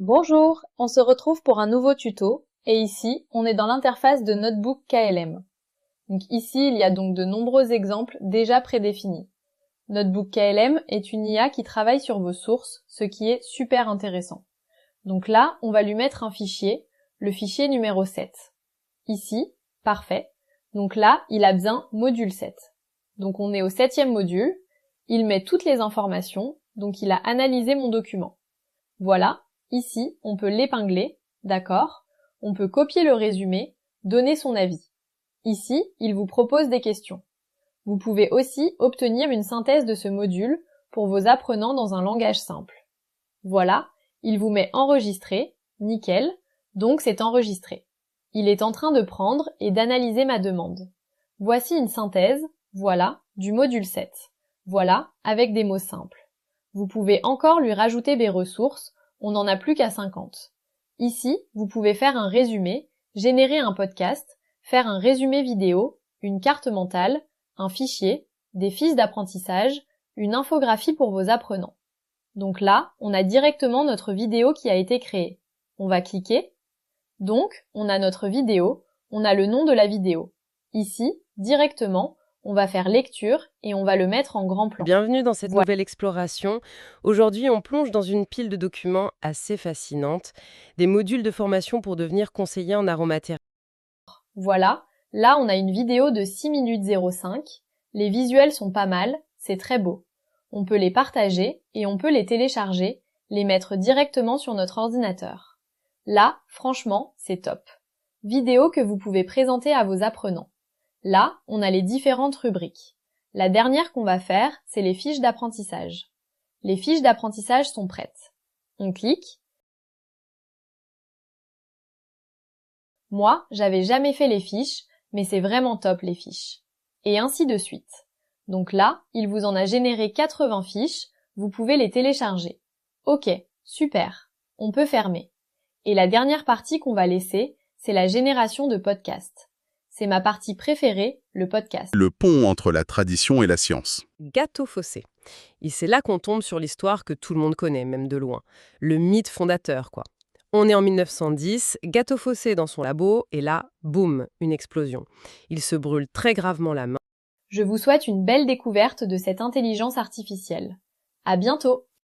Bonjour, on se retrouve pour un nouveau tuto et ici on est dans l'interface de Notebook KLM. Donc ici il y a donc de nombreux exemples déjà prédéfinis. Notebook KLM est une IA qui travaille sur vos sources, ce qui est super intéressant. Donc là on va lui mettre un fichier, le fichier numéro 7. Ici, parfait. Donc là il a bien module 7. Donc on est au 7e module, il met toutes les informations, donc il a analysé mon document. Voilà. Ici, on peut l'épingler, d'accord? On peut copier le résumé, donner son avis. Ici, il vous propose des questions. Vous pouvez aussi obtenir une synthèse de ce module pour vos apprenants dans un langage simple. Voilà, il vous met enregistré, nickel, donc c'est enregistré. Il est en train de prendre et d'analyser ma demande. Voici une synthèse, voilà, du module 7. Voilà, avec des mots simples. Vous pouvez encore lui rajouter des ressources, on n'en a plus qu'à 50. Ici, vous pouvez faire un résumé, générer un podcast, faire un résumé vidéo, une carte mentale, un fichier, des fiches d'apprentissage, une infographie pour vos apprenants. Donc là, on a directement notre vidéo qui a été créée. On va cliquer. Donc, on a notre vidéo, on a le nom de la vidéo. Ici, directement, on va faire lecture et on va le mettre en grand plan. Bienvenue dans cette Voilà. nouvelle exploration. Aujourd'hui, on plonge dans une pile de documents assez fascinante, des modules de formation pour devenir conseiller en aromathérapie. Voilà, là on a une vidéo de 6 minutes 05. Les visuels sont pas mal, c'est très beau. On peut les partager et on peut les télécharger, les mettre directement sur notre ordinateur. Là, franchement, c'est top. Vidéo que vous pouvez présenter à vos apprenants. Là, on a les différentes rubriques. La dernière qu'on va faire, c'est les fiches d'apprentissage. Les fiches d'apprentissage sont prêtes. On clique. Moi, j'avais jamais fait les fiches, mais c'est vraiment top les fiches. Et ainsi de suite. Donc là, il vous en a généré 80 fiches, vous pouvez les télécharger. Ok, super. On peut fermer. Et la dernière partie qu'on va laisser, c'est la génération de podcasts. C'est ma partie préférée, le podcast. Le pont entre la tradition et la science. Gâteau Fossé. Et c'est là qu'on tombe sur l'histoire que tout le monde connaît, même de loin. Le mythe fondateur, quoi. On est en 1910, Gâteau Fossé dans son labo, et là, boum, une explosion. Il se brûle très gravement la main. Je vous souhaite une belle découverte de cette intelligence artificielle. À bientôt!